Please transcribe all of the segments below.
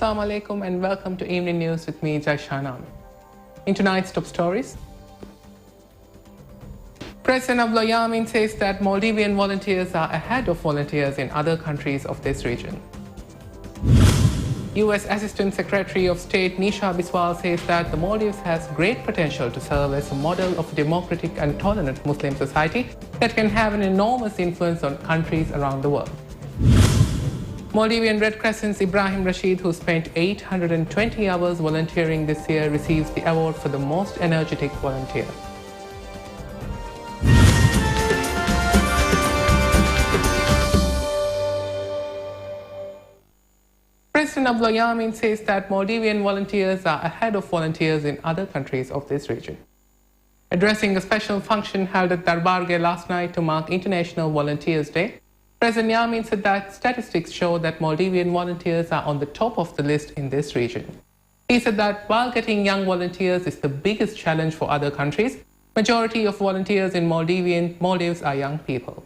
Assalamu alaikum and welcome to Evening News with me, Jaishanam. In tonight's top stories, President Abdullah Yamin says that Maldivian volunteers are ahead of volunteers in other countries of this region. US Assistant Secretary of State Nisha Biswal says that the Maldives has great potential to serve as a model of a democratic and tolerant Muslim society that can have an enormous influence on countries around the world. Maldivian Red Crescent's Ibrahim Rashid, who spent 820 hours volunteering this year, receives the award for the most energetic volunteer. President Abdullah Yamin says that Maldivian volunteers are ahead of volunteers in other countries of this region. Addressing a special function held at Darbargeh last night to mark International Volunteers Day, President Yamin said that statistics show that Maldivian volunteers are on the top of the list in this region. He said that while getting young volunteers is the biggest challenge for other countries, majority of volunteers in Maldives are young people.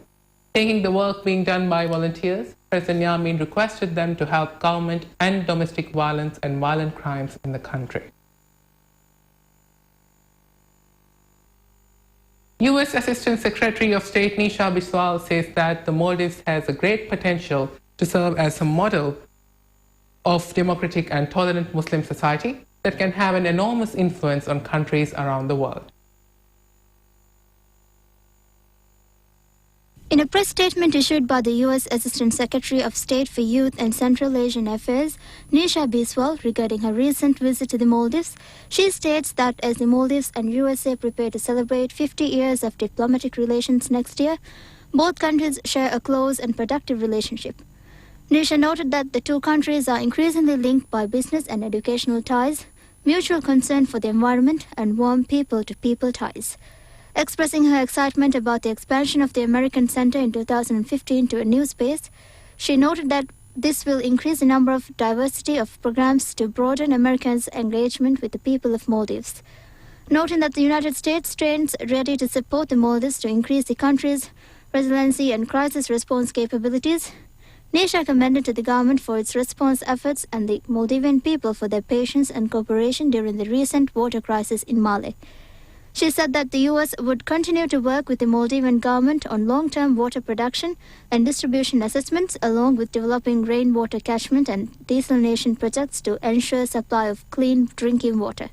Taking the work being done by volunteers, President Yamin requested them to help government end domestic violence and violent crimes in the country. US Assistant Secretary of State Nisha Biswal says that the Maldives has a great potential to serve as a model of democratic and tolerant Muslim society that can have an enormous influence on countries around the world. In a press statement issued by the U.S. Assistant Secretary of State for Youth and Central Asian Affairs, Nisha Biswal, regarding her recent visit to the Maldives, she states that as the Maldives and USA prepare to celebrate 50 years of diplomatic relations next year, both countries share a close and productive relationship. Nisha noted that the two countries are increasingly linked by business and educational ties, mutual concern for the environment, and warm people-to-people ties. Expressing her excitement about the expansion of the American Center in 2015 to a new space, she noted that this will increase the number of diversity of programs to broaden Americans' engagement with the people of Maldives. Noting that the United States stands ready to support the Maldives to increase the country's resiliency and crisis response capabilities, Nisha commended to the government for its response efforts and the Maldivian people for their patience and cooperation during the recent water crisis in Mali. She said that the U.S. would continue to work with the Maldivian government on long-term water production and distribution assessments, along with developing rainwater catchment and desalination projects to ensure supply of clean drinking water.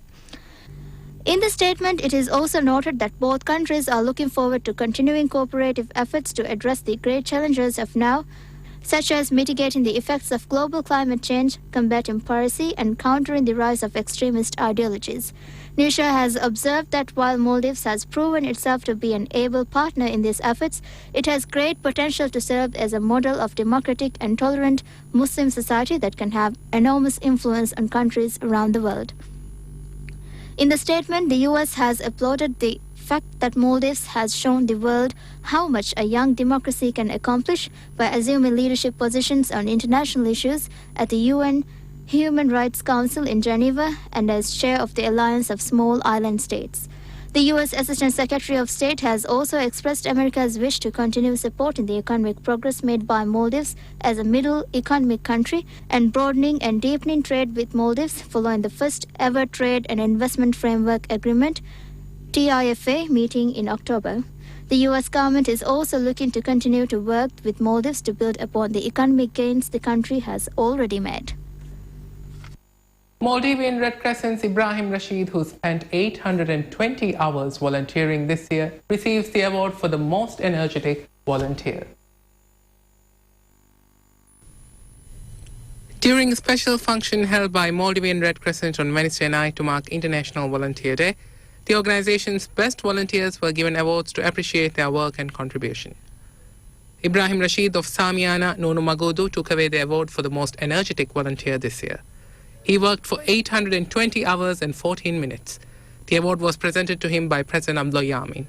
In the statement, it is also noted that both countries are looking forward to continuing cooperative efforts to address the great challenges of now, such as mitigating the effects of global climate change, combating piracy, and countering the rise of extremist ideologies. Nisha has observed that while Maldives has proven itself to be an able partner in these efforts, it has great potential to serve as a model of democratic and tolerant Muslim society that can have enormous influence on countries around the world. In the statement, the U.S. has applauded the fact that Maldives has shown the world how much a young democracy can accomplish by assuming leadership positions on international issues at the UN Human Rights Council in Geneva and as chair of the Alliance of Small Island States. The U.S. Assistant Secretary of State has also expressed America's wish to continue supporting the economic progress made by Maldives as a middle economic country and broadening and deepening trade with Maldives following the first ever Trade and Investment Framework Agreement TIFA meeting in October. The U.S. government is also looking to continue to work with Maldives to build upon the economic gains the country has already made. Maldivian Red Crescent's Ibrahim Rashid, who spent 820 hours volunteering this year, receives the award for the most energetic volunteer. During a special function held by Maldivian Red Crescent on Wednesday night to mark International Volunteer Day, the organization's best volunteers were given awards to appreciate their work and contribution. Ibrahim Rashid of Samiana, Nunu Magudu, took away the award for the most energetic volunteer this year. He worked for 820 hours and 14 minutes. The award was presented to him by President Abdullah Yamin.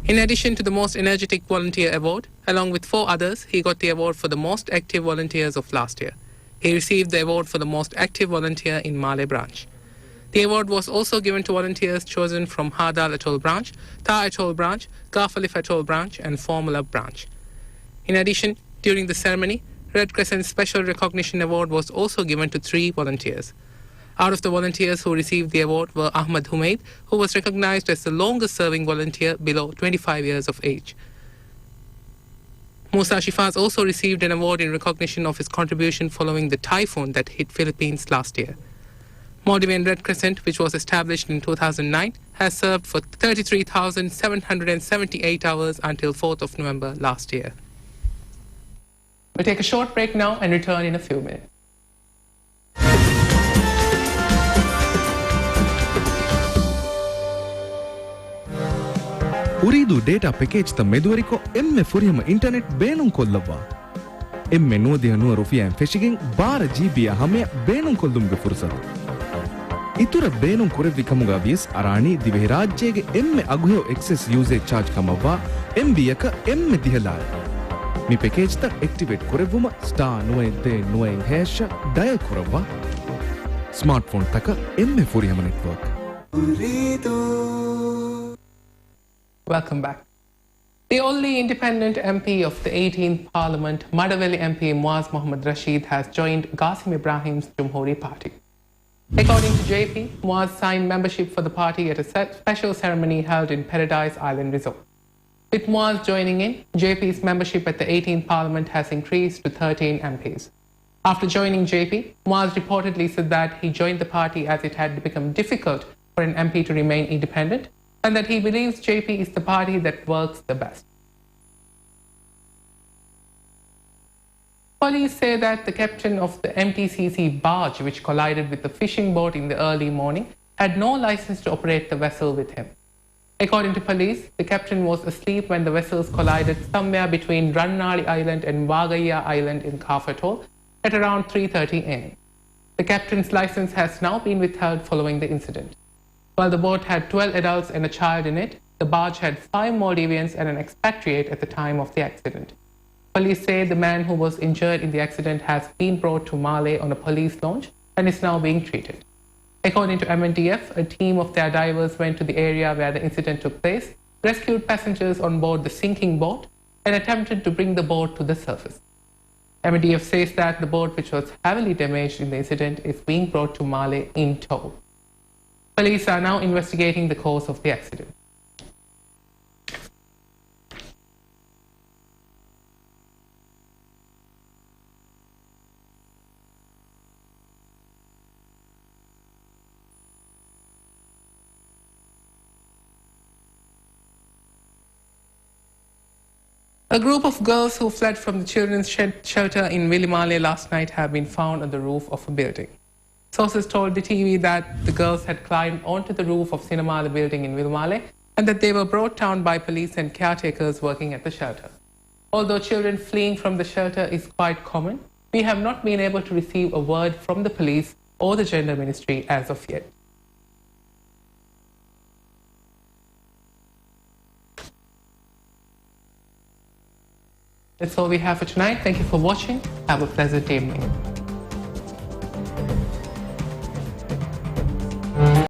In addition to the Most Energetic Volunteer Award, along with 4 others, he got the award for the Most Active Volunteers of last year. He received the award for the Most Active Volunteer in Malé branch. The award was also given to volunteers chosen from Hadal Atoll branch, Ta Atoll branch, Garfalif Atoll branch, and Formula branch. In addition, during the ceremony, Red Crescent Special Recognition Award was also given to 3 volunteers. Out of the volunteers who received the award were Ahmad Humaid, who was recognized as the longest-serving volunteer below 25 years of age. Musa Shifaz also received an award in recognition of his contribution following the typhoon that hit Philippines last year. Maldivian Red Crescent, which was established in 2009, has served for 33,778 hours until 4th of November last year. We'll take a short break now and return in a few minutes. أريد داتا باكيج تمدوريكو إم فريم إنترنت بينهم كلوا إم نودي نور رفيع فيشينج بار جي بي همي بينهم كلهم بفرصة إتورا بينهم كورفي كموغابيس أراني دي راجيج إم أغوهو إكسس يوزيج تشارج كموا إم بيكا إم ديهلاي مي باكيج تا اكتيفيت كورفوما ستار نوين دي نوين هاش دايل كوروا سمارت فون تاكا إم فريم نتورك. Welcome back. The only independent MP of the 18th Parliament, Madaveli MP Muaz Mohammad Rashid, has joined Qasim Ibrahim's Jumhuri party. According to JP, Muaz signed membership for the party at a special ceremony held in Paradise Island Resort. With Muaz joining in, JP's membership at the 18th Parliament has increased to 13 MPs. After joining JP, Muaz reportedly said that he joined the party as it had become difficult for an MP to remain independent, and that he believes JP is the party that works the best. Police say that the captain of the MTCC barge, which collided with the fishing boat in the early morning, had no license to operate the vessel with him. According to police, the captain was asleep when the vessels collided somewhere between Rannali Island and Wagaya Island in Kafatol at around 3:30 am. The captain's license has now been withheld following the incident. While the boat had 12 adults and a child in it, the barge had 5 Maldivians and an expatriate at the time of the accident. Police say the man who was injured in the accident has been brought to Malé on a police launch and is now being treated. According to MNDF, a team of their divers went to the area where the incident took place, rescued passengers on board the sinking boat, and attempted to bring the boat to the surface. MNDF says that the boat, which was heavily damaged in the incident, is being brought to Malé in tow. Police are now investigating the cause of the accident. A group of girls who fled from the children's shelter in Vilimale last night have been found on the roof of a building. Sources told DhiTV that the girls had climbed onto the roof of Sinamala building in Vilimale and that they were brought down by police and caretakers working at the shelter. Although children fleeing from the shelter is quite common, we have not been able to receive a word from the police or the Gender Ministry as of yet. That's all we have for tonight. Thank you for watching. Have a pleasant evening.